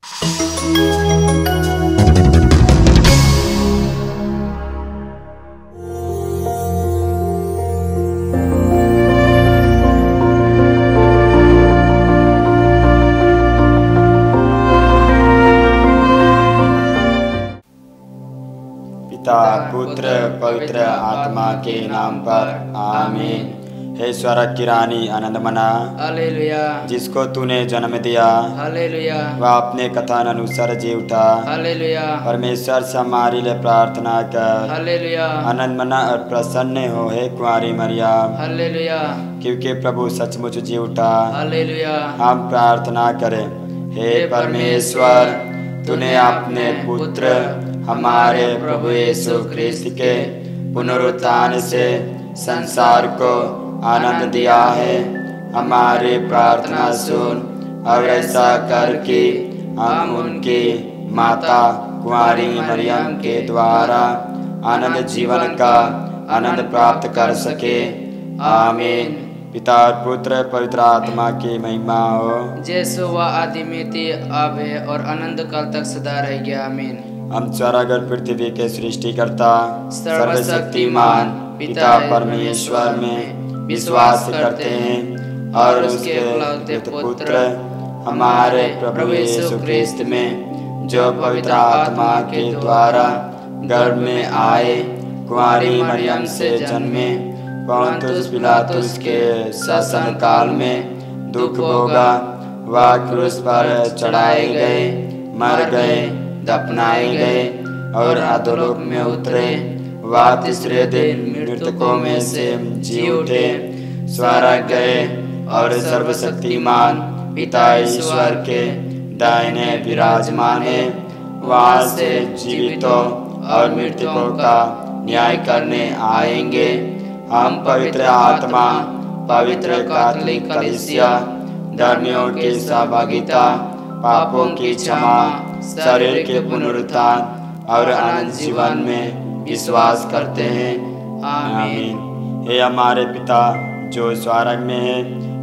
पिता पुत्र पवित्र आत्मा के नाम पर आमीन। हे स्वर्ग की रानी आनंद मना, हालेलुया, जिसको तूने जन्म दिया, हालेलुया, वह अपने कथन अनुसार जी उठा। हालेलुया, परमेश्वर से हमारे लिए प्रार्थना कर। हालेलुया, आनंद मना और प्रसन्न हो हे कुंवारी मरियम, हालेलुया, क्योंकि प्रभु सचमुच जी उठा। हालेलुया। हम प्रार्थना करें। हे परमेश्वर, तूने अपने पुत्र हमारे प्रभु यीशु ख्रिस्त के पुनरुत्थान से संसार को आनंद दिया है। हमारी प्रार्थना सुन और ऐसा कर कि हम उनकी माता कुंवारी मरियम के द्वारा आनंद जीवन का आनंद प्राप्त कर सके। आमीन। पिता और पुत्र पवित्र आत्मा की महिमा हो, जैसे वह आदि में थी, अब है और अनंत काल तक सदा रहेगी। आमीन। हम स्वर्ग और पृथ्वी के सृष्टिकर्ता सर्वशक्तिमान पिता परमेश्वर में विश्वास करते हैं और उसके इकलौते पुत्र हमारे प्रभु यीशु ख्रिस्त में, जो पवित्र आत्मा के द्वारा गर्भ में आए, कुंवारी मरियम से जन्मे, पोंतुस पिलातुस के शासन काल में दुख भोगा, वह क्रूस पर चढ़ाए गए, मर गए, दफनाए गए और अधोलोक में उतरे। वह तीसरे दिन मृतकों में से जी उठे, स्वर्ग गए और सर्वशक्तिमान पिता ईश्वर के दाहिने विराजमान है। वहाँ से जीवितों और मृतकों का न्याय करने आएंगे। हम पवित्र आत्मा, पवित्र कैथोलिक कलीसिया, धर्मियों की सहभागिता, पापों की क्षमा, शरीर के पुनरुत्थान और अनंत जीवन में विश्वास करते हैं। आमीन। हे हमारे पिता जो स्वर्ग में है,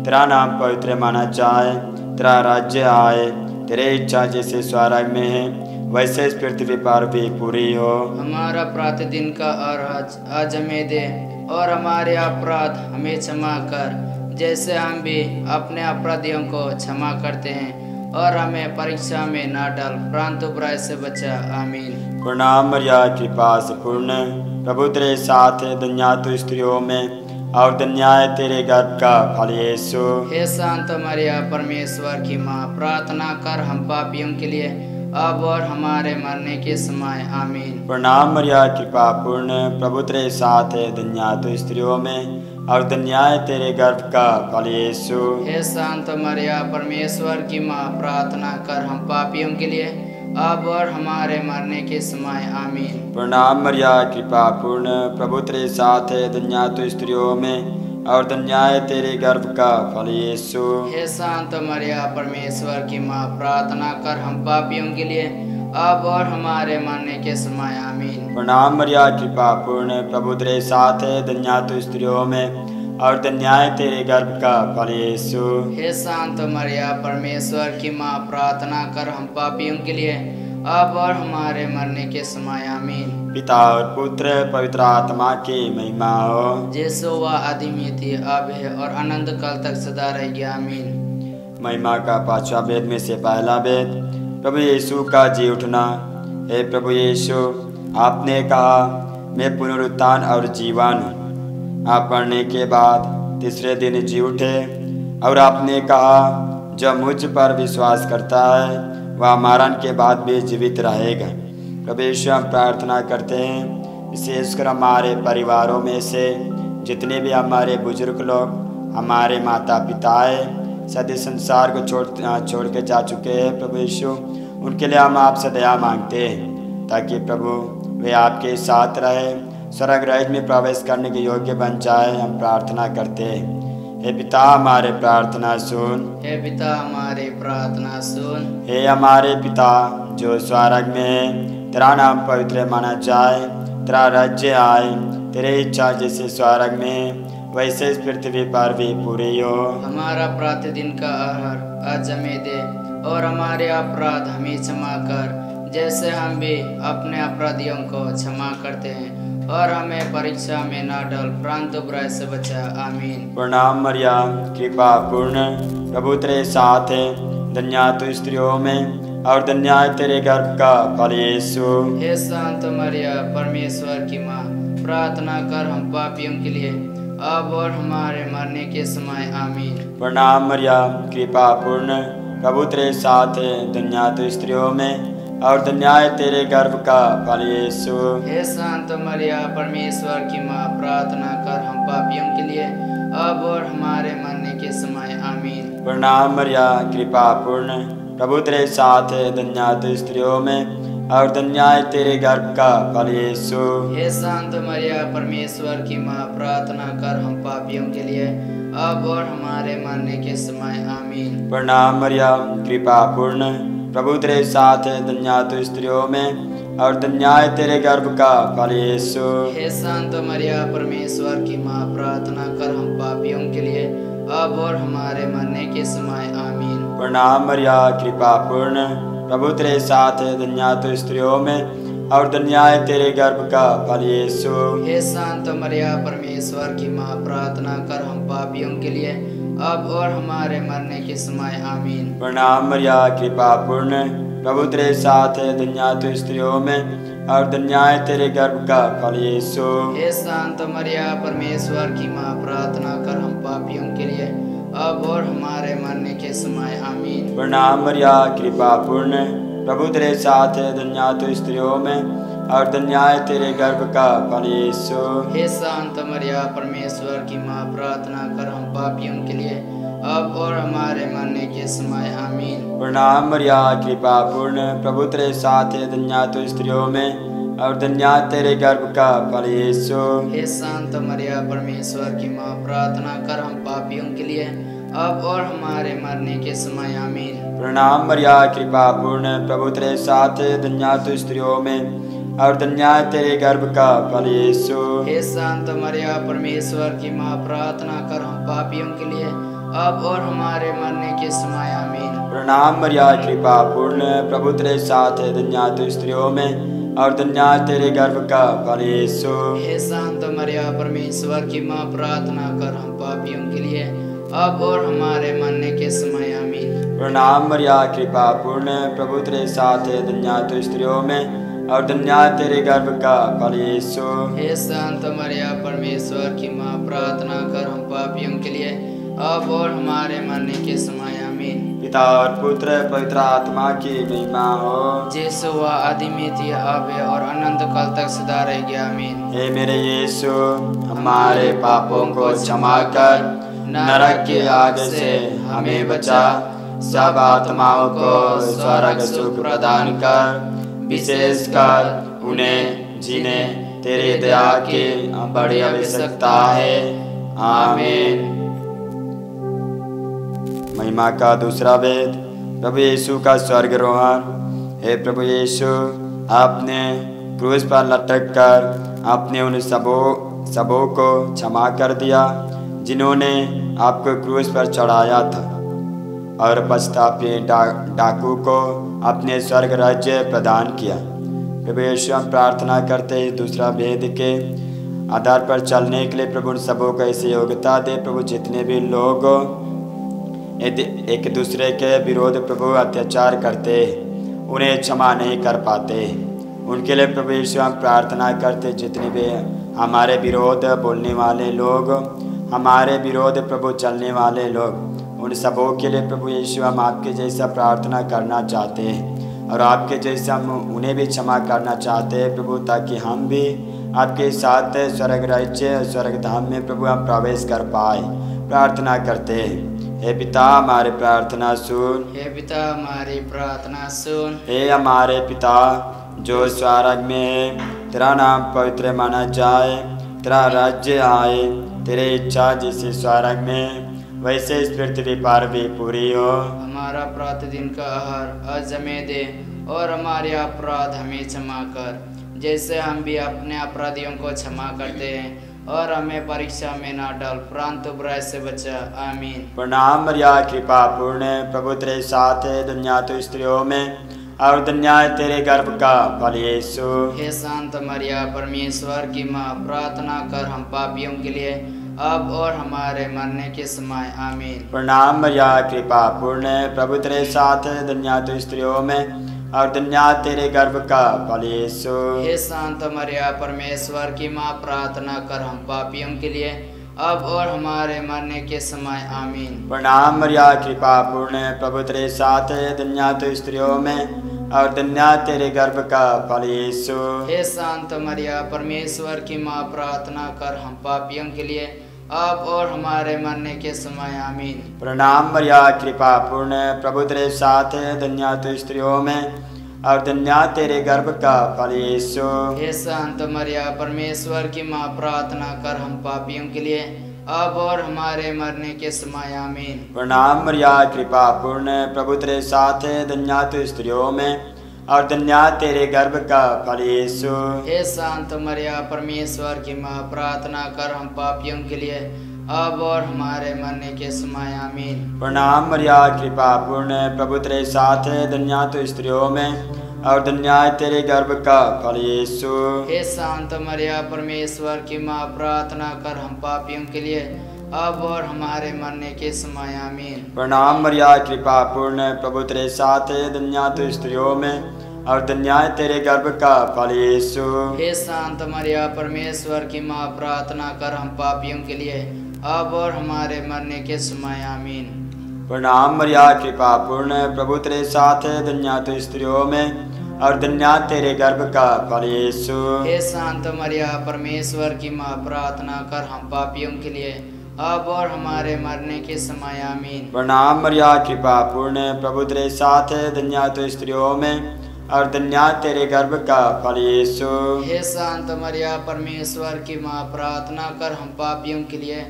तेरा नाम पवित्र माना जाए, तेरा राज्य आए, तेरी इच्छा जैसे स्वर्ग में है वैसे इस पृथ्वी पर भी पूरी हो। हमारा प्रतिदिन का आज हमें दे, और हमारे अपराध हमें क्षमा कर, जैसे हम भी अपने अपराधियों को क्षमा करते हैं, और हमें परीक्षा में न डाल, परंतु बुराई से बचा। आमीन। प्रणाम मरिया, कृपा से पूर्ण, प्रभु तेरे साथ है, धन्य तू स्त्रियों में और धन्य है तेरे गर्भ का फल यीशु। हे शांत मरिया, परमेश्वर की माँ, प्रार्थना कर हम पापियों के लिए, अब और हमारे मरने के समय। आमीन। प्रणाम मरिया, कृपा पूर्ण, प्रभु तेरे साथ है, धन्य तू स्त्रियों में और धन्य है तेरे गर्भ का फल यीशु। हे शांत मरिया, परमेश्वर की माँ, प्रार्थना कर हम पापियों के लिए, अब और हमारे मरने के समय। आमीन। प्रणाम मरिया, कृपा पूर्ण, प्रभु तेरे साथ है, धन्य तू स्त्रियों में और धन्य है तेरे गर्भ का फल यीशु। हे शांत मरिया, परमेश्वर की माँ, प्रार्थना कर हम पापियों के लिए, अब और हमारे मरने के समय। आमीन। प्रणाम मरिया, कृपा पूर्ण, प्रभु तेरे साथ है, धन्य तू स्त्रियों में और धन्य है तेरे गर्भ का फल यीशु। हे शांत मरिया, परमेश्वर की माँ, प्रार्थना कर हम पापियों के लिए, अब और हमारे मरने के समय। आमीन। पिता और पुत्र पवित्र आत्मा की महिमा हो, जैसे वह आदि में थी, अब है और अनंत काल तक सदा रहेगी। आमीन। महिमा का पांचवा वेद में से पहला वेद, प्रभु यीशु का जी उठना। हे प्रभु यीशु, आपने कहा मैं पुनरुत्थान और जीवन हूँ। आप मरने के बाद तीसरे दिन जी उठे, और आपने कहा जो मुझ पर विश्वास करता है वह मरण के बाद भी जीवित रहेगा। प्रभु यीशु, हम प्रार्थना करते हैं, विशेषकर हमारे परिवारों में से जितने भी हमारे बुजुर्ग लोग, हमारे माता पिता है, सदी संसार को छोड़ के जा चुके हैं, प्रभु यीशु उनके लिए हम आपसे दया मांगते हैं, ताकि प्रभु वे आपके साथ रहे, स्वर्ग राज्य में प्रवेश करने के योग्य बन जाए। हम प्रार्थना करते हैं। हे पिता, हमारे प्रार्थना सुन। हे पिता, हमारे प्रार्थना सुन। हे हमारे पिता जो स्वर्ग में है, तेरा नाम पवित्र माना जाए, तेरा राज्य आए, तेरी इच्छा जैसे स्वर्ग में वैसे इस पृथ्वी पर भी पूरी हो। हमारा प्रतिदिन का आहार आज हमें दे, और हमारे अपराध हमें क्षमा कर, जैसे हम भी अपने अपराधियों को क्षमा करते हैं। और हमें परीक्षा में न डाल, परंतु बुराई से बचा। आमीन। प्रणाम मरियम, कृपा पूर्ण, प्रभु तेरे साथ है, धन्य तू स्त्रियों में और धन्य है तेरे गर्भ का फल यीशु। हे संत मरिया, परमेश्वर की माँ, प्रार्थना कर हम पापियों के लिए, अब और हमारे मरने के समय। आमीन। प्रणाम मरियम, कृपा पूर्ण, प्रभु तेरे साथ है, धन्य तू स्त्रियों में और धन्य है तेरे गर्भ का फल यीशु। हे संत मरिया, परमेश्वर की माँ, प्रार्थना कर हम पापियों के लिए, अब और हमारे मरने के समय। आमीन। प्रणाम मरिया, कृपा पूर्ण, प्रभु तेरे साथ है, धन्य तू स्त्रियों में और धन्य है तेरे गर्भ का फल यीशु। हे संत मरिया, परमेश्वर की माँ, प्रार्थना कर हम पापियों के लिए, अब और हमारे मरने के समय। आमीन। प्रणाम मरिया, कृपा पूर्ण, प्रभु तेरे साथ है, धन्य तू स्त्रियों में और धन्य है तेरे गर्भ का फल यीशु। हे संत मरिया, परमेश्वर की माँ, प्रार्थना कर हम पापियों के लिए, अब और हमारे मरने के समय। आमीन। प्रणाम मरिया, कृपा पूर्ण, प्रभु तेरे साथ है, धन्य तू स्त्रियों में और धन्य है तेरे गर्भ का फल यीशु। हे संत मरिया, परमेश्वर की माँ, प्रार्थना कर हम पापियों के लिए, अब और हमारे मरने के समय। आमीन। प्रणाम मरिया, कृपा पूर्ण, प्रभु तेरे साथ है, धन्य तू स्त्रियों में और धन्य है तेरे गर्भ का फल यीशु। हे संत मरिया, परमेश्वर की माँ, प्रार्थना कर हम पापियों के लिए, अब और हमारे मरने के समय। आमीन। प्रणाम मरिया, कृपा पूर्ण, प्रभु तेरे साथ है, धन्य तू स्त्रियों में और धन्य है तेरे गर्भ का फल यीशु। हे संत मरिया, परमेश्वर की माँ, प्रार्थना कर हम पापियों के लिए, अब और हमारे मरने के समय। आमीन। प्रणाम मरिया, कृपा पूर्ण, प्रभु तेरे साथ है, धन्य तू स्त्रियों में और धन्य है तेरे गर्भ का फल यीशु। हे संत मरिया, परमेश्वर की माँ, प्रार्थना कर हम पापियों के लिए, अब और हमारे मरने के समय। आमीन। प्रणाम मरिया, कृपा पूर्ण, प्रभु तेरे साथ है, धन्य तू स्त्रियों में और धन्य है तेरे गर्भ का फल यीशु। हे संत मरिया, परमेश्वर की माँ, प्रार्थना कर हम पापियों के लिए, अब और हमारे मरने के समय। आमीन। प्रणाम मरिया, कृपा पूर्ण, प्रभु तेरे साथ है, धन्य तू स्त्रियों में और धन्य है तेरे गर्भ का फल यीशु। हे संत मरिया, परमेश्वर की माँ, प्रार्थना कर हम पापियों के लिए, अब और हमारे मरने के समय। आमीन। प्रणाम मरिया, कृपा पूर्ण, प्रभु तेरे साथ है, धन्य तू स्त्रियों में और धन्य है तेरे गर्भ का फल यीशु। हे संत मरिया, परमेश्वर की माँ, प्रार्थना कर हम पापियों के लिए, अब और हमारे मरने के समय। आमीन। पिता और पुत्र पवित्र आत्मा की महिमा हो, जैसे हुआ आदि में थी, अब है और अनंत काल तक सदा रहेगी। आमीन। हे मेरे यीशु, हमारे पापों को क्षमा कर, नरक की आग से हमें बचा, सब आत्माओं को स्वर्ग सुख प्रदान कर, विशेषकर उन्हें जिन्हें तेरी दया की बड़ी आवश्यकता है। आमीन। महिमा का दूसरा वेद, प्रभु यीशु का स्वर्गारोहण। हे प्रभु यीशु, आपने क्रूस पर लटक कर आपने उन सबों को क्षमा कर दिया जिन्होंने आपको क्रूस पर चढ़ाया था, और पश्चातापी डाकू को अपने स्वर्ग राज्य प्रदान किया। प्रभु यीशु, हम प्रार्थना करते हैं दूसरा वेद के आधार पर चलने के लिए प्रभु उन सबों को ऐसी योग्यता दे। प्रभु, जितने भी लोग एक दूसरे के विरोध प्रभु अत्याचार करते, उन्हें क्षमा नहीं कर पाते, उनके लिए प्रभु यीशु हम प्रार्थना करते। जितने भी हमारे विरोध बोलने वाले लोग, हमारे विरोध प्रभु चलने वाले लोग, उन सबों के लिए प्रभु यीशु हम आपके जैसा प्रार्थना करना चाहते हैं और आपके जैसा हम उन्हें भी क्षमा करना चाहते हैं प्रभु, ताकि हम भी आपके साथ स्वर्ग राज्य स्वर्ग धाम में प्रभु हम प्रवेश कर पाए। प्रार्थना करते हैं। हे पिता, हमारे प्रार्थना सुन। हे पिता, हमारी प्रार्थना सुन। हे हमारे पिता जो स्वर्ग में है, तेरा नाम पवित्र माना जाए, तेरा राज्य आए, तेरी इच्छा जैसे स्वर्ग में वैसे इस पृथ्वी पर भी पूरी हो। हमारा प्रतिदिन का आहार आज हमें दे, और हमारे अपराध हमें क्षमा कर, जैसे हम भी अपने अपराधियों को क्षमा करते हैं, और हमें परीक्षा में ना डाल, परंतु बुराई से बचा। आमीन। प्रणाम मरिया, कृपा पूर्ण, प्रभु तेरे साथ है, धन्य तू स्त्रियों में और धन्य है तेरे गर्भ का फल यीशु। हे शांत मरिया, परमेश्वर की माँ, प्रार्थना कर हम पापियों के लिए, अब और हमारे मरने के समय। आमीन। प्रणाम मरिया, कृपा पूर्ण, प्रभु तेरे साथ है, धन्य तू स्त्रियों में और धन्य तेरे गर्भ का फल यीशु। हे शांत मरिया, परमेश्वर की माँ, प्रार्थना कर हम पापियों के लिए, अब और हमारे मरने के समय। आमीन। प्रणाम मरिया, कृपा पूर्ण, प्रभु तेरे साथ है, धन्य तू स्त्रियों में और धन्य तेरे गर्भ का फल यीशु। हे शांत मरिया, परमेश्वर की माँ, प्रार्थना कर हम पापियों के लिए, अब और हमारे मरने के समय। आमीन। प्रणाम मरिया, कृपा पूर्ण, प्रभु तेरे साथ है, धन्य तू स्त्रियों में और धन्य तेरे गर्भ का फल यीशु। हे शांत मरिया, परमेश्वर की माँ, प्रार्थना कर हम पापियों के लिए, अब और हमारे मरने के समय। आमीन। प्रणाम मरिया, कृपा पूर्ण, प्रभु तेरे साथ है, धन्य तू स्त्रियों में और धन्य तेरे गर्भ का फल यीशु। हे शांत मरिया, परमेश्वर की माँ, प्रार्थना कर हम पापियों के लिए, अब और हमारे मरने के समय। आमीन। प्रणाम मरिया, कृपा पूर्ण, प्रभु तेरे साथ है, धन्य तू स्त्रियों में और धन्य तेरे गर्भ का फल यीशु। हे शांत मरिया, परमेश्वर की माँ, प्रार्थना कर हम पापियों के लिए, अब और हमारे मरने के समय। आमीन। प्रणाम मरिया, कृपा पूर्ण, प्रभु तेरे साथ है, धन्य तू स्त्रियों में और धन्य तेरे गर्भ का फल यीशु। हे शांत मरिया, परमेश्वर की माँ, प्रार्थना कर हम पापियों के लिए, अब और हमारे मरने के समय। आमीन। प्रणाम मरिया, कृपा पूर्ण, प्रभु तेरे साथ है, धन्य तू स्त्रियों में और धन्य तेरे गर्भ का फल यीशु। हे शांत मरिया, परमेश्वर की माँ, प्रार्थना कर हम पापियों के लिए, अब और हमारे मरने के समय। आमीन। प्रणाम मरिया, कृपा पूर्ण, प्रभु तेरे साथ है, धन्य तू स्त्रियों में और धन्य तेरे गर्भ का फल यीशु। हे शांत मरिया, परमेश्वर की माँ, प्रार्थना कर हम पापियों के लिए,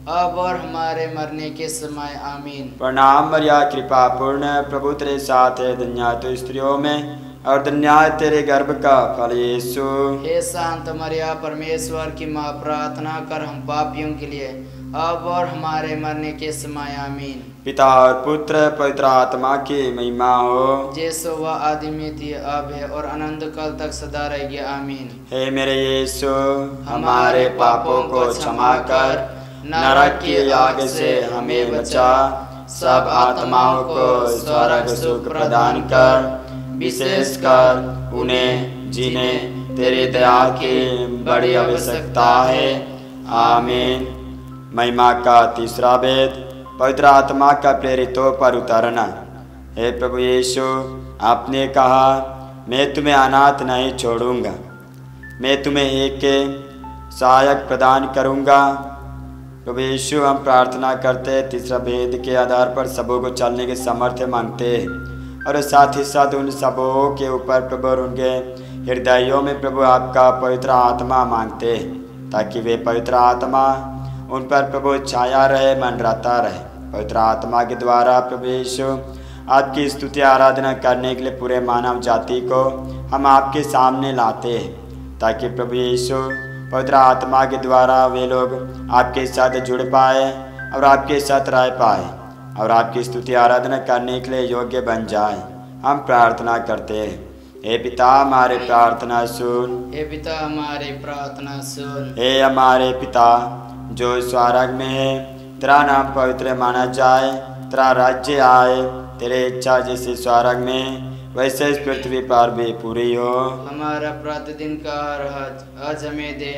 अब और हमारे मरने के समय। आमीन। प्रणाम मरिया, कृपा पूर्ण, प्रभु तेरे साथ है, धन्य तू स्त्रियों में और धन्य तेरे गर्भ का फल यीशु। हे शांत मरिया, परमेश्वर की माँ, प्रार्थना कर हम पापियों के लिए, अब और हमारे मरने के समय। आमीन। पिता और पुत्र पवित्र आत्मा की महिमा हो, जैसो वह आदि में थी, अब है और अनंत काल तक सदा रहेगी। आमीन। हे मेरे यीशु, हमारे पापों को क्षमा कर, नरक की आग से हमें बचा, सब आत्माओं को स्वर्ग सुख प्रदान कर, विशेषकर उन्हें जिन्हें तेरी दया की बड़ी आवश्यकता है। आमीन। महिमा का तीसरा वेद, पवित्र आत्मा का प्रेरितों पर उतरना। हे प्रभु यीशु, आपने कहा, मैं तुम्हें अनाथ नहीं छोड़ूंगा, मैं तुम्हें एक सहायक प्रदान करूंगा। प्रभु यीशु, हम प्रार्थना करते हैं, तीसरा भेद के आधार पर सबों को चलने के सामर्थ्य मांगते हैं और साथ ही साथ उन सबों के ऊपर प्रभु और उनके हृदयों में प्रभु आपका पवित्र आत्मा मांगते हैं, ताकि वे पवित्र आत्मा उन पर प्रभु छाया रहे, मंडराता रहे। पवित्र आत्मा के द्वारा प्रभु यीशु, आपकी स्तुति आराधना करने के लिए पूरे मानव जाति को हम आपके सामने लाते हैं, ताकि प्रभु यीशु पवित्र आत्मा के द्वारा वे लोग आपके साथ जुड़ पाए और आपके साथ रह पाए और आपकी स्तुति आराधना करने के लिए योग्य बन जाए। हम प्रार्थना करते हैं। हे पिता, हमारे प्रार्थना सुन। हे पिता, हमारी प्रार्थना सुन। हे हमारे पिता जो स्वर्ग में है, तेरा नाम पवित्र माना जाए, तेरा राज्य आए, तेरी इच्छा जैसे स्वर्ग में वैसे इस पृथ्वी पर भी पूरी हो। हमारा प्रतिदिन का आहार आज हमें दे,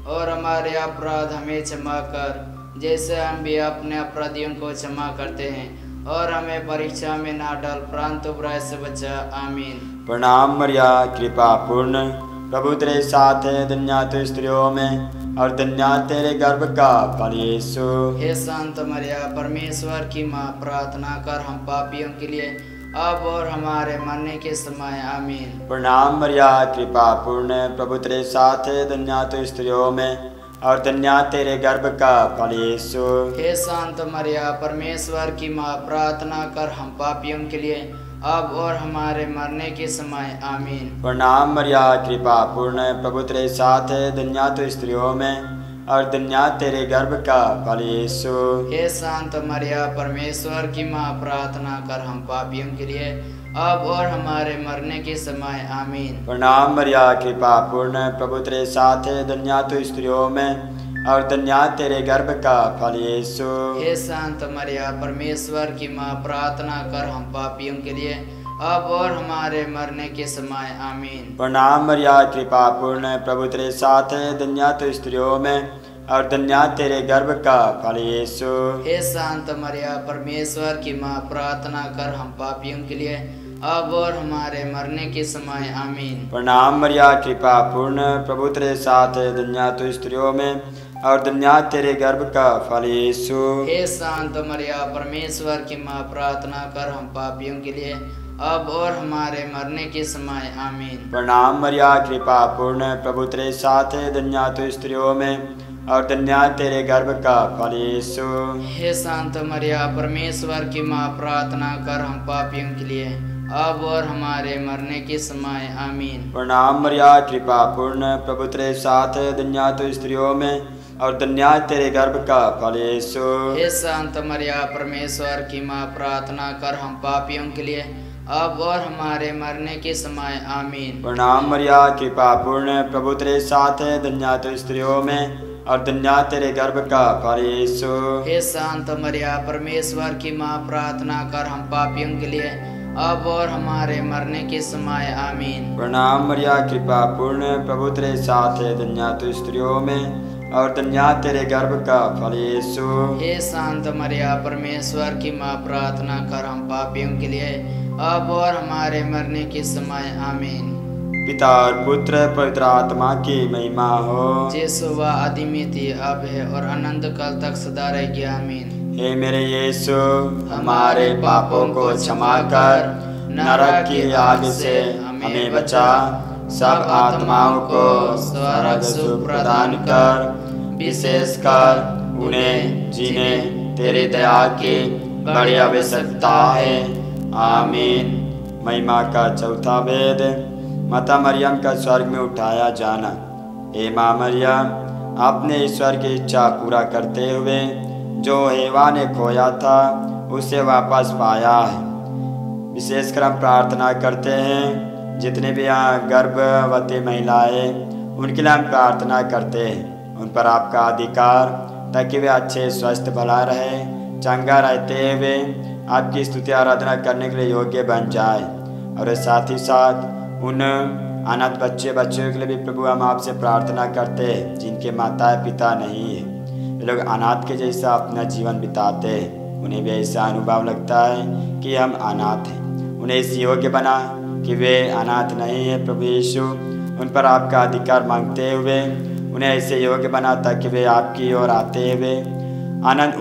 और हमारे अपराध हमें क्षमा कर, जैसे हम भी अपने अपराधियों को क्षमा करते हैं, और हमें परीक्षा में ना डाल, परंतु बुराई से बचा। आमीन। प्रणाम मरिया, कृपा पूर्ण, प्रभु तेरे साथ है, धन्य तू स्त्रियों में और धन्य तेरे गर्भ का फल यीशु। हे शांत मरिया, परमेश्वर की माँ, प्रार्थना कर हम पापियों के लिए, अब और हमारे मरने के समय। आमीन। प्रणाम मरिया, कृपा पूर्ण, प्रभु तेरे साथ है, धन्य तू स्त्रियों में और धन्य तेरे गर्भ का फल यीशु। हे शांत मरिया, परमेश्वर की माँ, प्रार्थना कर हम पापियों के लिए, अब और हमारे मरने के समय। आमीन। प्रणाम मरिया, कृपा पूर्ण, प्रभु तेरे साथ है, धन्य तू स्त्रियों में और धन्य तेरे गर्भ का फल यीशु। हे शांत मरिया, परमेश्वर की माँ, प्रार्थना कर हम पापियों के लिए अब और हमारे मरने के समय आमीन। प्रणाम मरिया, कृपा पूर्ण, प्रभु तेरे साथ है, धन्य तू स्त्रियों में और धन्य तेरे गर्भ का फल यीशु। हे शांत मरिया, परमेश्वर की माँ, प्रार्थना कर हम पापियों के लिए अब और हमारे मरने के समय आमीन। प्रणाम मरिया, कृपा पूर्ण, प्रभु तेरे साथ है, धन्य तू स्त्रियों में और धन्य तेरे गर्भ का फल यीशु। हे शांत मरिया, परमेश्वर की माँ, प्रार्थना कर हम पापियों के लिए अब और हमारे मरने के समय आमीन। प्रणाम मरिया, कृपा पूर्ण, प्रभु तेरे साथ है, धन्य तू स्त्रियों में और धन्य तेरे गर्भ का फल यीशु। हे शांत मरिया, परमेश्वर की माँ, प्रार्थना कर हम पापियों के लिए अब और हमारे मरने के समय आमीन। प्रणाम मरिया, कृपा पूर्ण, प्रभु तेरे साथ है, धन्य तू स्त्रियों में और धन्य तेरे गर्भ का फल यीशु। हे शांत मरिया, परमेश्वर की माँ, प्रार्थना कर हम पापियों के लिए अब और हमारे मरने के समय आमीन। प्रणाम मरिया, कृपा पूर्ण, प्रभु तेरे साथ है, धन्य तू स्त्रियों में और धन्य तेरे गर्भ का फल यीशु। हे शांत मरिया, परमेश्वर की माँ, प्रार्थना कर हम पापियों के लिए अब और हमारे मरने के समय आमीन। प्रणाम मरिया, कृपा पूर्ण, प्रभु तेरे साथ है, धन्य तू स्त्रियों में और धन्य तेरे गर्भ का फल यीशु। हे शांत मरिया, परमेश्वर की माँ, प्रार्थना कर हम पापियों के लिए अब और हमारे मरने के समय आमीन। प्रणाम मरिया, कृपा पूर्ण, प्रभु तेरे साथ है, धन्य तू स्त्रियों में और धन्य तेरे गर्भ का फल यीशु। हे शांत मरिया, परमेश्वर की माँ, प्रार्थना कर हम पापियों के लिए अब और हमारे मरने के समय आमीन। पिता और पुत्र पवित्र आत्मा की महिमा हो, जैसो वह आदि में थी, अब है और अनंत काल तक सदा रहेगी आमीन। हे मेरे यीशु, हमारे पापों को क्षमा कर नरक की आग से हमें बचा, सब आत्माओं को स्वर्ग सुख प्रदान कर, विशेषकर उन्हें जिन्हें तेरी दया की बड़ी आवश्यकता है। आमीन। महिमा का चौथा वेद, माता मरियम का स्वर्ग में उठाया जाना। हे माँ मरियम, आपने ईश्वर की इच्छा पूरा करते हुए जो हेवा ने खोया था उसे वापस पाया है। विशेषकर हम प्रार्थना करते हैं, जितने भी यहाँ गर्भवती महिलाएं, उनके लिए हम प्रार्थना करते हैं, उन पर आपका अधिकार, ताकि वे अच्छे स्वस्थ भला रहे, चंगा रहते हुए आपकी स्तुति आराधना करने के लिए योग्य बन जाए। और साथ ही साथ उन अनाथ बच्चों के लिए भी प्रभु हम आपसे प्रार्थना करते हैं, जिनके माता पिता नहीं है, वे लोग अनाथ के जैसा अपना जीवन बिताते हैं। उन्हें भी ऐसा अनुभव लगता है कि हम अनाथ हैं। उन्हें इस योग्य बना कि वे अनाथ नहीं है। प्रभु यीशु, उन पर आपका अधिकार मांगते हुए उन्हें ऐसे योग्य बना ताकि वे आपकी ओर आते हुए आनंद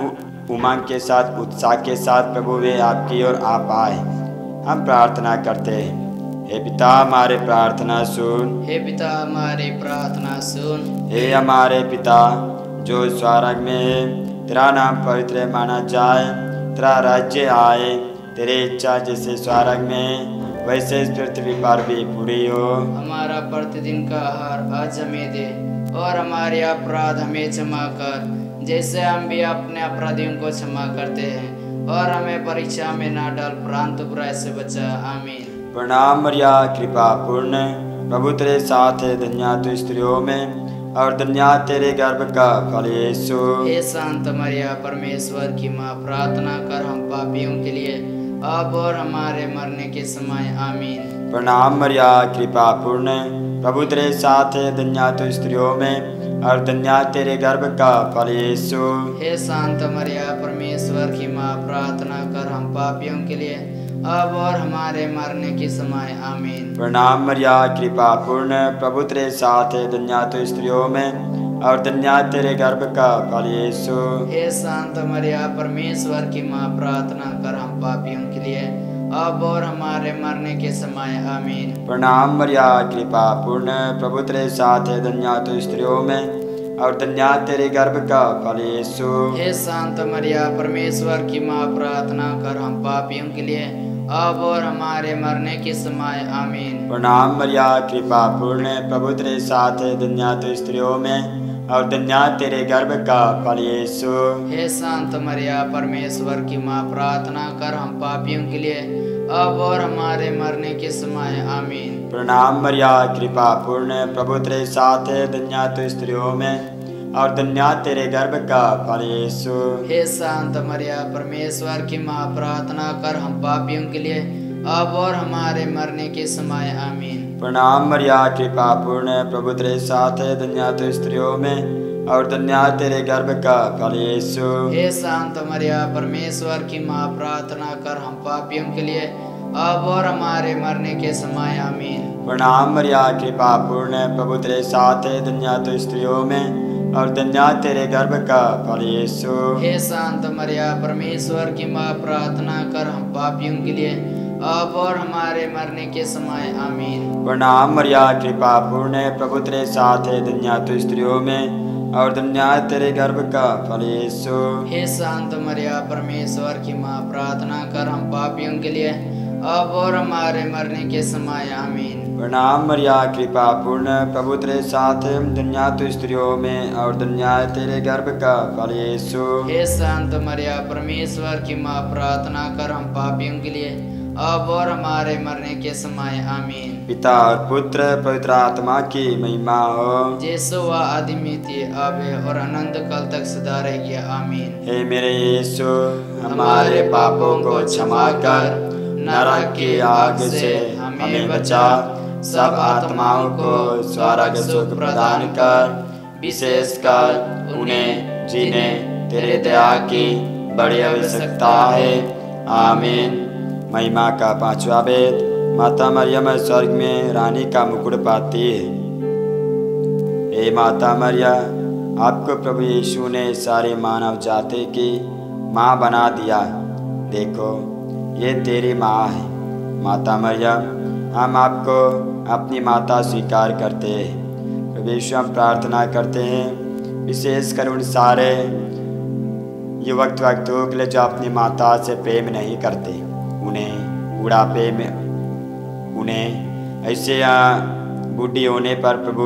उमंग के साथ, उत्साह के साथ प्रभु वे आपकी ओर आ पाए। हम प्रार्थना करते हैं। हे पिता, हमारे प्रार्थना सुन। हे पिता, हमारी प्रार्थना सुन। हे हमारे पिता जो स्वर्ग में है, तेरा नाम पवित्र माना जाए, तेरा राज्य आए, तेरी इच्छा जैसे स्वर्ग में वैसे इस पृथ्वी पर भी पूरी हो। हमारा प्रतिदिन का आहार आज हमें दे और हमारे अपराध हमें क्षमा कर, जैसे हम भी अपने अपराधियों को क्षमा करते हैं, और हमें परीक्षा में ना डाल, परंतु बुराई से बचा। आमीन। प्रणाम मरिया, कृपा पूर्ण, प्रभु तेरे साथ है, धन्य तू स्त्रियों में और धन्य तेरे गर्भ का फल यीशु। हे शांत मरिया, परमेश्वर की माँ, प्रार्थना कर हम पापियों के लिए अब और हमारे मरने के समय। आमीन। प्रणाम मरिया, कृपा पूर्ण, प्रभु तेरे साथ है, धन्य तू स्त्रियों में और धन्य तेरे गर्भ का फल यीशु। हे शांत मरिया, परमेश्वर की माँ, प्रार्थना कर हम पापियों के लिए अब और हमारे मरने के समय। आमीन। प्रणाम मरिया, कृपा पूर्ण, प्रभु तेरे साथ है, धन्य तू स्त्रियों में और धन्य तेरे गर्भ का फल यीशु। हे शांत मरिया, परमेश्वर की माँ, प्रार्थना कर हम पापियों के लिए अब और हमारे मरने के समय। आमीन। प्रणाम मरिया, कृपा पूर्ण, प्रभु तेरे साथ है, धन्य तू स्त्रियों में और धन्य तेरे गर्भ का फल यीशु। हे शांत मरिया, परमेश्वर की माँ, प्रार्थना कर हम पापियों के लिए अब और हमारे मरने के समय। आमीन। प्रणाम मरिया, कृपा पूर्ण, प्रभु तेरे साथ है, धन्य तू स्त्रियों में और धन्य तेरे गर्भ का फल यीशु। हे शांत मरिया, परमेश्वर की माँ, प्रार्थना कर हम पापियों के लिए, अब और हमारे मरने के समय। आमीन। प्रणाम मरिया, कृपा पूर्ण, प्रभु तेरे साथ है, धन्य तू स्त्रियों में और धन्य तेरे गर्भ का फल यीशु। हे शांत मरिया, परमेश्वर की माँ, प्रार्थना कर हम पापियों के लिए, अब और हमारे मरने के समय। आमीन। प्रणाम मरिया, कृपा पूर्ण, प्रभु तेरे साथ है, धन्य तू स्त्रियों में और धन्य तेरे गर्भ का फल यीशु। हे शांत मरिया, परमेश्वर की माँ, प्रार्थना कर हम पापियों के लिए, अब और हमारे मरने के समय। आमीन। प्रणाम मरिया, कृपा पूर्ण, प्रभु तेरे साथ है, धन्य तू स्त्रियों में और धन्य तेरे गर्भ का फल यीशु। हे शांत मरिया, परमेश्वर की माँ, प्रार्थना कर हम पापियों के लिए, अब और हमारे मरने के समय। आमीन। प्रणाम मरिया, कृपा पूर्ण, प्रभु तेरे साथ है, धन्य तू स्त्रियों में और धन्य तेरे गर्भ का फल यीशु। हे शांत मरिया, परमेश्वर की माँ, प्रार्थना कर हम पापियों के लिए, अब और हमारे मरने के समय। आमीन। प्रणाम मरिया, कृपा पूर्ण, प्रभु तेरे साथ है, धन्य तू स्त्रियों में और धन्य तेरे गर्भ का फल यीशु। हे शांत मरिया, परमेश्वर की माँ, प्रार्थना कर हम पापियों के लिए, अब और हमारे मरने के समय। आमीन। पिता और पुत्र पवित्र आत्मा की महिमा हो, जैसे वह आदि में थी, अब है और अनंत काल तक सदा रहेगी। आमीन। हे मेरे यीशु, हमारे पापों को क्षमा कर, नरक की आग से हमें बचा, सब आत्माओं को स्वर्ग सुख प्रदान कर, विशेषकर उन्हें जिन्हें तेरे दया की बड़ी आवश्यकता है। आमीन। महिमा का पांचवा वेद। माता मरियम स्वर्ग में रानी का मुकुट पाती है। हे माता मरिया, आपको प्रभु यीशु ने सारी मानव जाति की माँ बना दिया। देखो, ये तेरी माँ है। माता मरियम, हम आपको अपनी माता स्वीकार करते हैं। प्रभु यीशु, हम प्रार्थना करते हैं विशेषकर उन सारे युवक वक्तों के लिए जो अपनी माता से प्रेम नहीं करते, उन्हें बुढ़ापे में, उन्हें ऐसे बूढ़ी होने पर प्रभु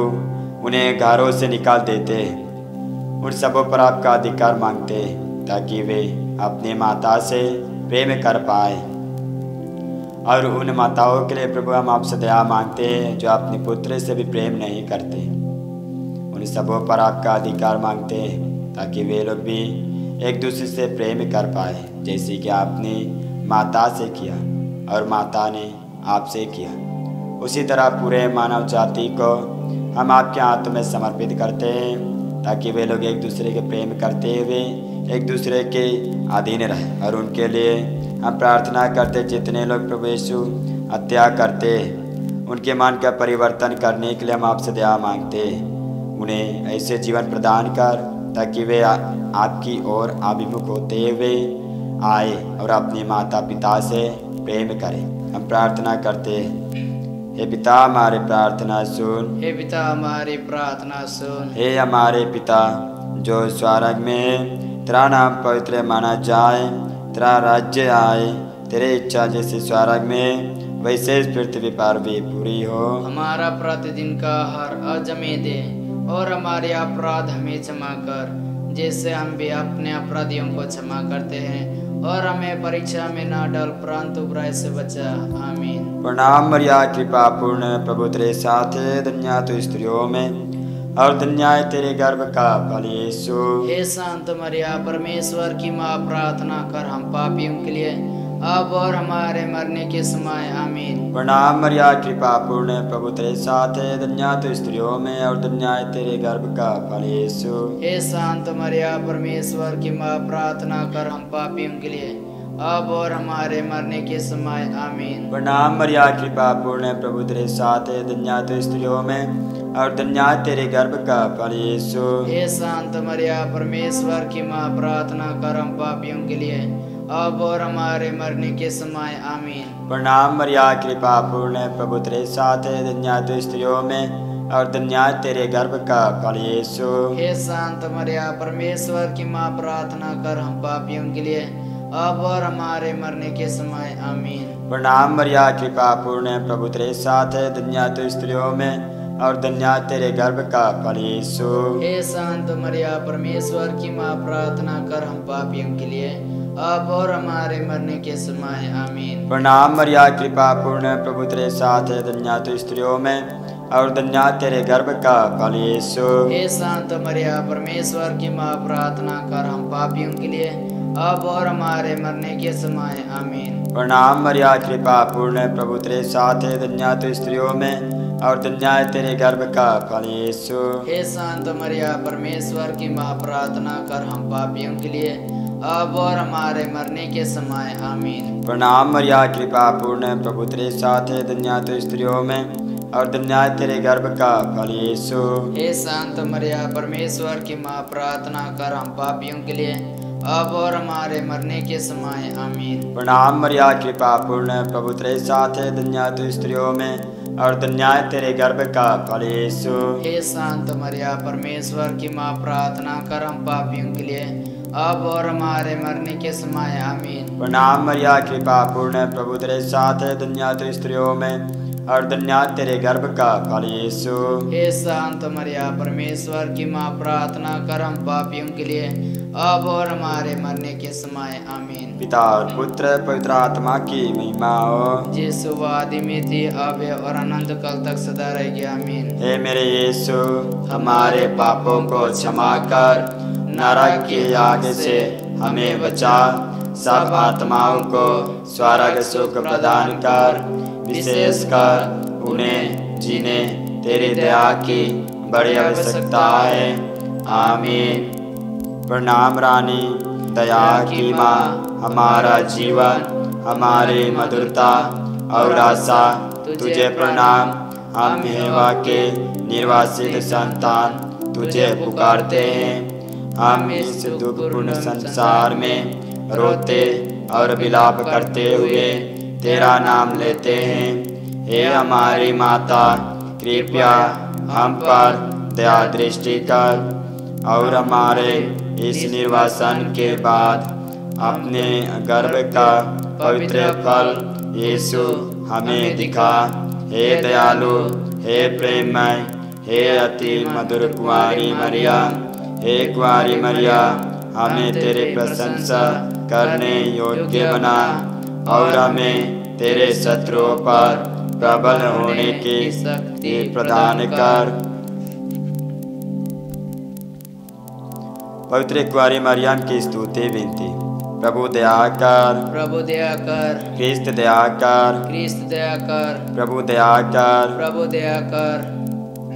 उन्हें घरों से निकाल देते हैं। उन सबों पर आपका अधिकार मांगते हैं ताकि वे अपनी माता से प्रेम कर पाए। और उन माताओं के लिए प्रभु हम आपसे दया मांगते हैं जो अपने पुत्र से भी प्रेम नहीं करते। उन सबों पर आपका अधिकार मांगते हैं ताकि वे लोग भी एक दूसरे से प्रेम कर पाए, जैसे कि आपने माता से किया और माता ने आपसे किया। उसी तरह पूरे मानव जाति को हम आपके हाथों में समर्पित करते हैं ताकि वे लोग एक दूसरे के प्रेम करते हुए एक दूसरे के अधीन रहें। और उनके लिए हम प्रार्थना करते, जितने लोग प्रभु यीशु हत्या करते हैं, उनके मन का परिवर्तन करने के लिए हम आपसे दया मांगते हैं। उन्हें ऐसे जीवन प्रदान कर ताकि वे आपकी ओर अभिमुख होते हुए आए और अपने माता पिता से प्रेम करें। हम प्रार्थना करते हैं, हे पिता हमारे प्रार्थना सुन। हे पिता हमारी प्रार्थना सुन। हे हमारे पिता जो स्वर्ग में है, तेरा नाम पवित्र माना जाए, तेरा राज्य आए, तेरी इच्छा जैसे स्वर्ग में वैसे पृथ्वी पर भी पूरी हो। हमारा प्रतिदिन का आहार आज हमें दे और हमारे अपराध हमें क्षमा कर, जैसे हम भी अपने अपराधियों को क्षमा करते हैं, और हमें परीक्षा में ना डाल परंतु बुराई से बचा। आमीन। प्रणाम मरिया, कृपा पूर्ण, प्रभु तेरे साथ है, धन्य तू स्त्रियों में और धन्य है तेरे गर्भ का फल यीशु। हे शांत मरिया, परमेश्वर की माँ, प्रार्थना कर हम पापियों के लिए, अब और हमारे मरने के समय। आमीन। प्रणाम मरिया, कृपा पूर्ण, प्रभु तेरे साथ है, धन्य तू स्त्रियों में और धन्य है तेरे गर्भ का फल यीशु। हे शांत मरिया, परमेश्वर की माँ, प्रार्थना कर हम पापियों के लिए, अब और हमारे मरने के समय। आमीन। प्रणाम मरिया, कृपा पूर्ण, प्रभु तेरे साथ है, धन्य तू स्त्रियों में और धन्य है तेरे गर्भ का फल यीशु। हे शांत मरिया, परमेश्वर की माँ, प्रार्थना कर हम पापियों के लिए, अब और हमारे मरने के समय। आमीन। प्रणाम मरिया, कृपा पूर्ण, प्रभु तेरे साथ है, धन्य तू स्त्रियों में और धन्य है तेरे गर्भ का फल यीशु। हे शांत मरिया, परमेश्वर की माँ, प्रार्थना कर हम पापियों के लिए, अब और हमारे मरने के समय। आमीन। प्रणाम मरिया, कृपा पूर्ण, प्रभु तेरे साथ है, धन्य तू स्त्रियों में और धन्य तेरे गर्भ का फल यीशु। हे शांत मरिया, परमेश्वर की माँ, प्रार्थना कर हम पापियों के लिए, अब और हमारे मरने के समय। आमीन। प्रणाम मरिया, कृपा पूर्ण, प्रभु तेरे साथ है, धन्य तू स्त्रियों में और धन्य तेरे गर्भ का फल यीशु। हे शांत मरिया, परमेश्वर की माँ, प्रार्थना कर हम पापियों के लिए, अब और हमारे मरने के समय। आमीन। प्रणाम मरिया, कृपा पूर्ण, प्रभु तेरे साथ है, धन्य तू स्त्रियों में और धन्य तेरे गर्भ का फल यीशु। हे शांत मरिया, परमेश्वर की माँ, प्रार्थना कर हम पापियों के लिए, अब और हमारे मरने के समय। आमीन। प्रणाम मरिया, कृपा पूर्ण, प्रभु तेरे साथ है, धन्य तू स्त्रियों में और धन्य तेरे गर्भ का फल यीशु। हे शांत मरिया, परमेश्वर की माँ, प्रार्थना कर हम पापियों के लिए, अब और हमारे मरने के समय। आमीन। प्रणाम मरिया, कृपा पूर्ण, प्रभु तेरे साथ है, धन्य तू स्त्रियों में और धन्य तेरे गर्भ का फल यीशु। हे शांत मरिया, परमेश्वर की माँ, प्रार्थना कर हम पापियों के लिए, अब और हमारे मरने के समय। आमीन। प्रणाम मरिया, कृपा पूर्ण, प्रभु तेरे साथ है, धन्य तू स्त्रियों में और धन्य तेरे गर्भ का फल यीशु। हे शांत मरिया, परमेश्वर की माँ, प्रार्थना कर हम पापियों के लिए, अब और हमारे मरने के समय। आमीन। पिता और पुत्र पवित्र आत्मा की महिमा हो, जिस आदि में थी, अब और अनंत काल तक सदा रहेगी। आमीन। हे मेरे यीशु, हमारे पापों को क्षमा कर, नरक की आग से हमें बचा, सब आत्माओं को स्वर्ग सुख प्रदान कर, विशेषकर उन्हें जिन्हें तेरी दया की बड़ी आवश्यकता है। आमीन। प्रणाम रानी, दया की माँ, हमारा जीवन, हमारी मधुरता और आशा तुझे प्रणाम। हम हेवा के निर्वासित संतान तुझे पुकारते हैं। हम इस दुखपूर्ण संसार में रोते और विलाप करते हुए तेरा नाम लेते हैं। हे हमारी माता, कृपया हम पर दया दृष्टि कर और हमारे इस निर्वासन के बाद अपने गर्भ का पवित्र फल यीशु हमें दिखा। हे दयालु, हे प्रेममय, हे अति मधुर कुंवारी मरिया, हे कुंवारी मरिया, हमें तेरे प्रशंसा करने योग्य बना और हमें तेरे शत्रुओं पर प्रबल होने की शक्ति प्रदान कर। पवित्र कुंवारी मरियम की स्तुति विनती। प्रभु दया कर, प्रभु दया कर, क्रिस्त दया कर, क्रिस्त दया कर, प्रभु दया कर, प्रभु दया कर,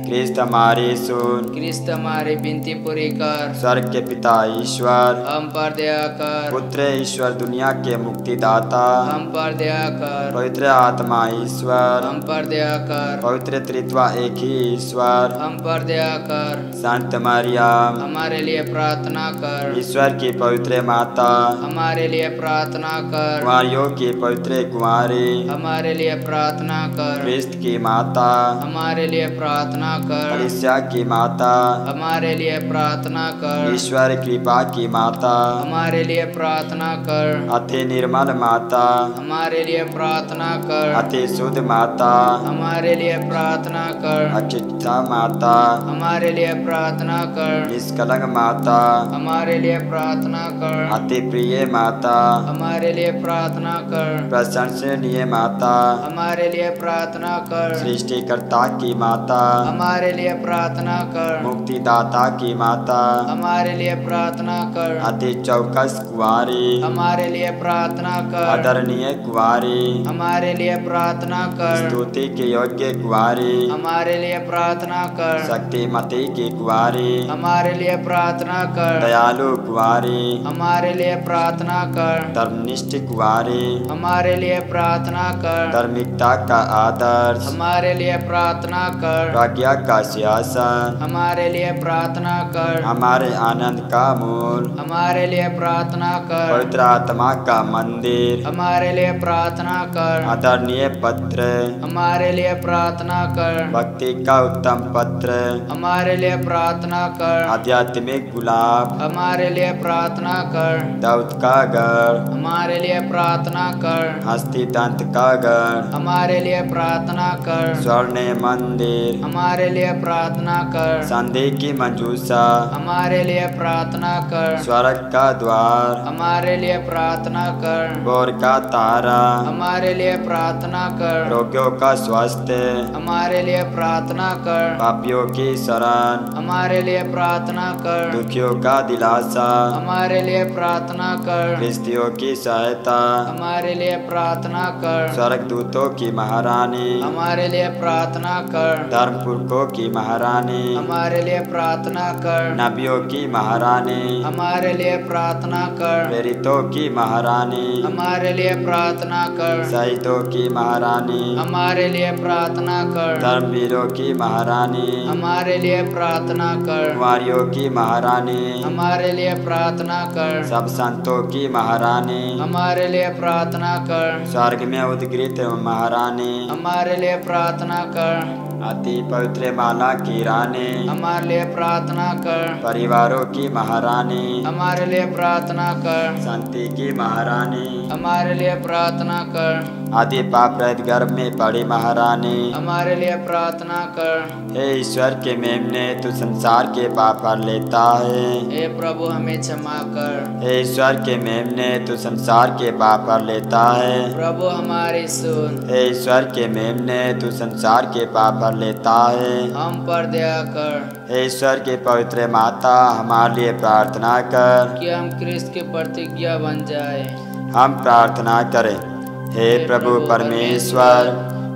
क्रिस्त हमारी सुन, क्रिस्त हमारी विनती पूरी कर, स्वर्ग के पिता ईश्वर, हम पर दया कर, पुत्र ईश्वर दुनिया के मुक्तिदाता, हम पर दया कर, पवित्र आत्मा ईश्वर, हम पर दया कर, पवित्र त्रित्वा एक ही ईश्वर, हम पर दया कर, संत मरियम, हमारे लिए प्रार्थना कर, ईश्वर की पवित्र माता, हमारे लिए प्रार्थना कर, कुंवारियों की पवित्र कुंवारी, हमारे लिए प्रार्थना कर, क्रिस्त की माता, हमारे लिए प्रार्थना कर, कलीसिया की माता, हमारे लिए प्रार्थना कर, ईश्वर कृपा की माता, हमारे लिए प्रार्थना कर, अति निर्मल माता, हमारे लिए प्रार्थना कर, अति शुद्ध माता, हमारे लिए प्रार्थना कर, अचिता माता, हमारे लिए प्रार्थना कर, निष्कलंक माता, हमारे लिए प्रार्थना कर, अति प्रिय माता, हमारे लिए प्रार्थना कर, प्रशंसनीय माता, हमारे लिए प्रार्थना कर, सृष्टिकर्ता की माता, हमारे लिए प्रार्थना कर, मुक्तिदाता की माता, हमारे लिए प्रार्थना कर, अति चौकस कुंवारी, हमारे लिए प्रार्थना कर, आदरणीय कुंवारी, हमारे लिए प्रार्थना कर, स्तुति के योग्य कुंवारी, हमारे लिए प्रार्थना कर, शक्तिमती की कुंवारी, हमारे लिए प्रार्थना कर, दयालु कुंवारी, हमारे लिए प्रार्थना कर, धर्मनिष्ठ कुंवारी, हमारे लिए प्रार्थना कर, धार्मिकता का आदर्श, हमारे लिए प्रार्थना कर, प्रज्ञा का सिंहासन, हमारे लिए प्रार्थना कर, हमारे आनंद का मूल, हमारे लिए प्रार्थना कर, पवित्र आत्मा का मंदिर, हमारे लिए प्रार्थना कर, आदरणीय पत्र, हमारे लिए प्रार्थना कर, भक्ति का उत्तम पत्र, हमारे लिए प्रार्थना कर, आध्यात्मिक गुलाब, हमारे लिए प्रार्थना कर, दाऊद का गढ़, हमारे लिए प्रार्थना कर, हस्तिदंत का गढ़, हमारे लिए प्रार्थना कर, स्वर्ण मंदिर, हमारे हमारे लिए प्रार्थना कर। संधि की मंजूषा, हमारे लिए प्रार्थना कर। स्वर्ग का द्वार, हमारे लिए प्रार्थना कर। भोर का तारा, हमारे लिए प्रार्थना कर। रोगियों का स्वास्थ्य, हमारे लिए प्रार्थना कर। पापियों की शरण, हमारे लिए प्रार्थना कर। दुखियों का दिलासा, हमारे लिए प्रार्थना कर। फिलिस्तियों की सहायता, हमारे लिए प्रार्थना कर। स्वर्गदूतों की महारानी, हमारे लिए प्रार्थना कर। धर्मपुरखों की महारानी, हमारे लिए प्रार्थना कर। नबियों की महारानी, हमारे लिए प्रार्थना कर। प्रेरितों की महारानी, हमारे लिए प्रार्थना कर। शहीदों की महारानी, हमारे लिए प्रार्थना कर। धर्मवीरों की महारानी, हमारे लिए प्रार्थना कर। कुंवारियों की महारानी, हमारे लिए प्रार्थना कर। सब संतों की महारानी, हमारे लिए प्रार्थना कर। स्वर्ग में उद्गीत महारानी, हमारे लिए प्रार्थना कर। अति पवित्र माला की रानी, हमारे लिए प्रार्थना कर। परिवारों की महारानी, हमारे लिए प्रार्थना कर। शांति की महारानी, हमारे लिए प्रार्थना कर। आदि पाप रहित गर्भ में पड़ी महारानी, हमारे लिए प्रार्थना कर। हे ईश्वर के मेमने, तू संसार के पाप हर लेता है। हे प्रभु हमें क्षमा कर। हे ईश्वर के मेमने, तू संसार के पाप हर लेता है। प्रभु हमारी सुन। हे ईश्वर के मेमने, तू संसार के पाप हर लेता है। हम पर दया कर हे ईश्वर के पवित्र माता, हमारे लिए प्रार्थना कर कि हम क्रिस्त की प्रतिज्ञा बन जाए। हम प्रार्थना करें। हे प्रभु परमेश्वर,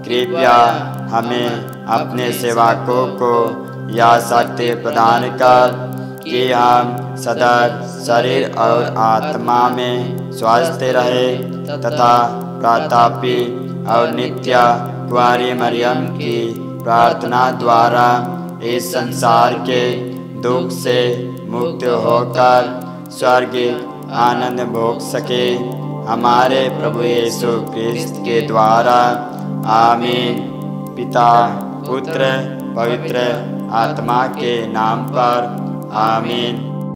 कृपया हमें अपने सेवकों को यह शक्ति प्रदान कर कि हम सदा शरीर और आत्मा में स्वस्थ रहे तथा प्रतापी और नित्य कुंवारी मरियम की प्रार्थना द्वारा इस संसार के दुख से मुक्त होकर स्वर्ग आनंद भोग सके। हमारे प्रभु यीशु क्रिस्त के द्वारा। आमीन। पिता, पुत्र, पवित्र आत्मा के नाम पर। आमीन।